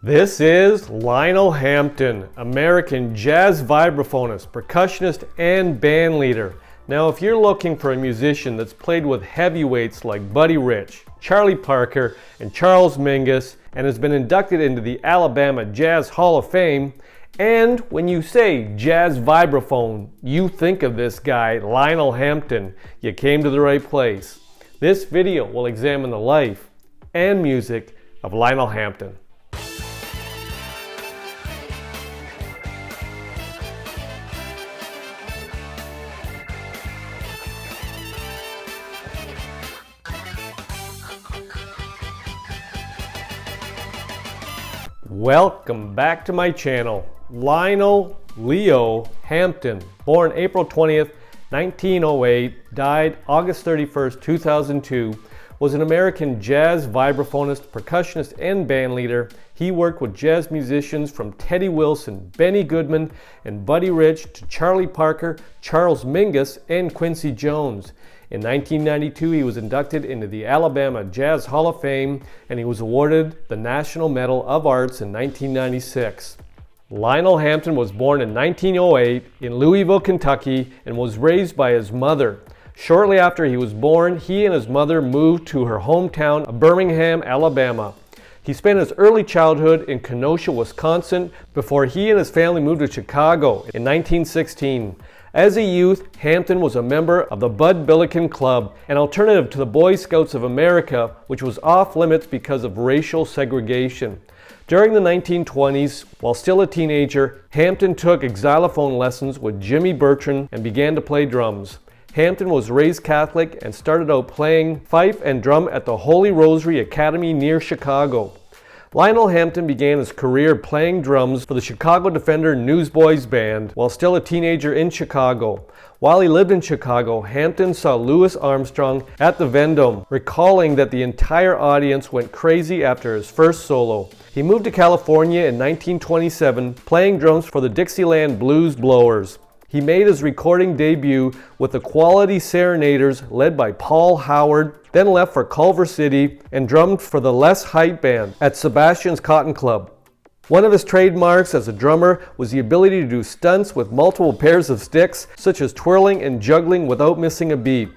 This is Lionel Hampton, American jazz vibraphonist, percussionist, and bandleader. Now, if you're looking for a musician that's played with heavyweights like Buddy Rich, Charlie Parker, and Charles Mingus, and has been inducted into the Alabama Jazz Hall of Fame, and when you say jazz vibraphone, you think of this guy, Lionel Hampton, you came to the right place. This video will examine the life and music of Lionel Hampton. Welcome back to my channel. Lionel Leo Hampton, born April 20th, 1908, died August 31st, 2002, was an American jazz vibraphonist, percussionist, and bandleader. He worked with jazz musicians from Teddy Wilson, Benny Goodman, and Buddy Rich to Charlie Parker, Charles Mingus, and Quincy Jones. In 1992, he was inducted into the Alabama Jazz Hall of Fame, and he was awarded the National Medal of Arts in 1996. Lionel Hampton was born in 1908 in Louisville, Kentucky, and was raised by his mother. Shortly after he was born, he and his mother moved to her hometown of Birmingham, Alabama. He spent his early childhood in Kenosha, Wisconsin, before he and his family moved to Chicago in 1916. As a youth, Hampton was a member of the Bud Billiken Club, an alternative to the Boy Scouts of America, which was off limits because of racial segregation. During the 1920s, while still a teenager, Hampton took xylophone lessons with Jimmy Bertrand and began to play drums. Hampton was raised Catholic and started out playing fife and drum at the Holy Rosary Academy near Chicago. Lionel Hampton began his career playing drums for the Chicago Defender Newsboys Band while still a teenager in Chicago. While he lived in Chicago, Hampton saw Louis Armstrong at the Vendome, recalling that the entire audience went crazy after his first solo. He moved to California in 1927, playing drums for the Dixieland Blues Blowers. He made his recording debut with the Quality Serenaders led by Paul Howard, then left for Culver City and drummed for the Les Height Band at Sebastian's Cotton Club. One of his trademarks as a drummer was the ability to do stunts with multiple pairs of sticks, such as twirling and juggling without missing a beat.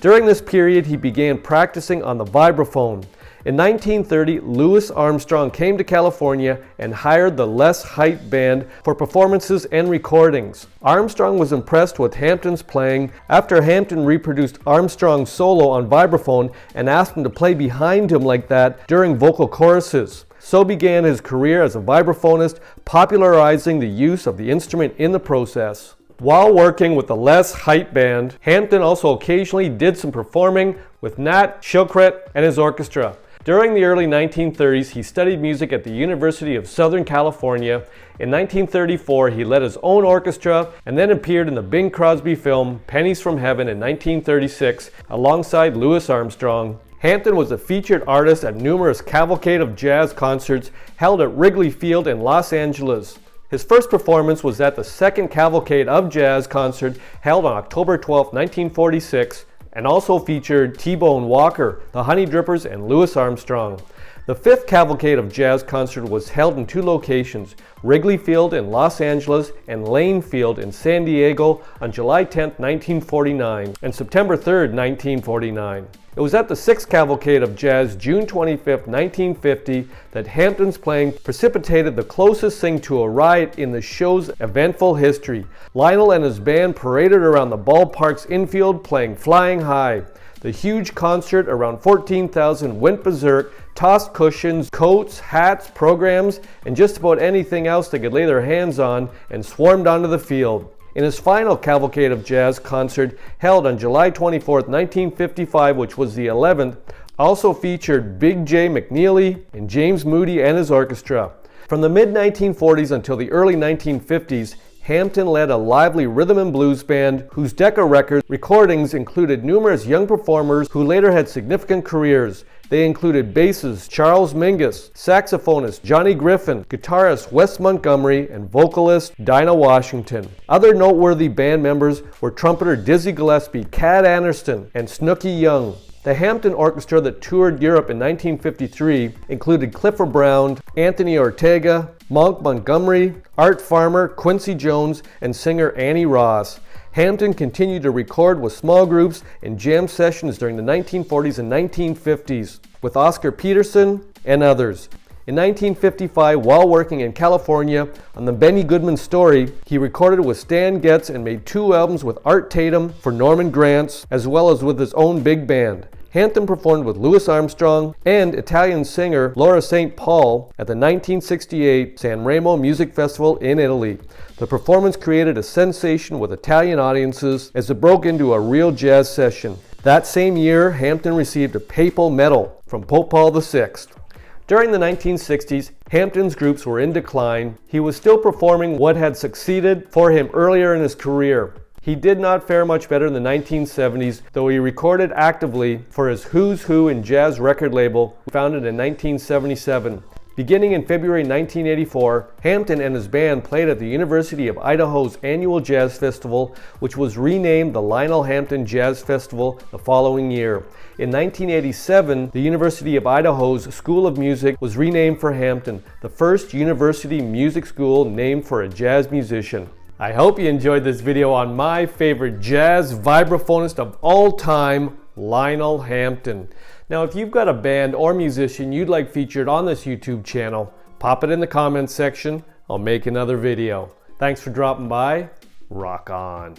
During this period, he began practicing on the vibraphone. In 1930, Louis Armstrong came to California and hired the Les Height Band for performances and recordings. Armstrong was impressed with Hampton's playing after Hampton reproduced Armstrong's solo on vibraphone and asked him to play behind him like that during vocal choruses. So began his career as a vibraphonist, popularizing the use of the instrument in the process. While working with the Les Height Band, Hampton also occasionally did some performing with Nat Shilkret and his orchestra. During the early 1930s, he studied music at the University of Southern California. In 1934, he led his own orchestra and then appeared in the Bing Crosby film Pennies from Heaven in 1936 alongside Louis Armstrong. Hampton was a featured artist at numerous Cavalcade of Jazz concerts held at Wrigley Field in Los Angeles. His first performance was at the second Cavalcade of Jazz concert held on October 12, 1946, and also featured T-Bone Walker, the Honey Drippers, and Louis Armstrong. The fifth Cavalcade of Jazz concert was held in two locations, Wrigley Field in Los Angeles and Lane Field in San Diego on July 10, 1949 and September 3, 1949. It was at the sixth Cavalcade of Jazz, June 25, 1950, that Hampton's playing precipitated the closest thing to a riot in the show's eventful history. Lionel and his band paraded around the ballpark's infield playing Flying High. The huge concert, around 14,000, went berserk, tossed cushions, coats, hats, programs, and just about anything else they could lay their hands on, and swarmed onto the field. In his final Cavalcade of Jazz concert, held on July 24, 1955, which was the 11th, also featured Big J McNeely and James Moody and his orchestra. From the mid-1940s until the early 1950s, Hampton led a lively rhythm and blues band whose Decca Records recordings included numerous young performers who later had significant careers. They included bassist Charles Mingus, saxophonist Johnny Griffin, guitarist Wes Montgomery, and vocalist Dinah Washington. Other noteworthy band members were trumpeter Dizzy Gillespie, Cad Anderson, and Snooky Young. The Hampton Orchestra that toured Europe in 1953 included Clifford Brown, Anthony Ortega, Monk Montgomery, Art Farmer, Quincy Jones, and singer Annie Ross. Hampton continued to record with small groups and jam sessions during the 1940s and 1950s with Oscar Peterson and others. In 1955, while working in California on the Benny Goodman story, he recorded with Stan Getz and made 2 albums with Art Tatum for Norman Granz, as well as with his own big band. Hampton performed with Louis Armstrong and Italian singer Laura St. Paul at the 1968 San Remo Music Festival in Italy. The performance created a sensation with Italian audiences as it broke into a real jazz session. That same year, Hampton received a papal medal from Pope Paul VI. During the 1960s, Hampton's groups were in decline. He was still performing what had succeeded for him earlier in his career. He did not fare much better in the 1970s, though he recorded actively for his Who's Who and Jazz record label, founded in 1977. Beginning in February 1984, Hampton and his band played at the University of Idaho's annual jazz festival, which was renamed the Lionel Hampton Jazz Festival the following year. In 1987, the University of Idaho's School of Music was renamed for Hampton, the first university music school named for a jazz musician. I hope you enjoyed this video on my favorite jazz vibraphonist of all time, Lionel Hampton. Now, if you've got a band or musician you'd like featured on this YouTube channel, pop it in the comments section. I'll make another video. Thanks for dropping by. Rock on.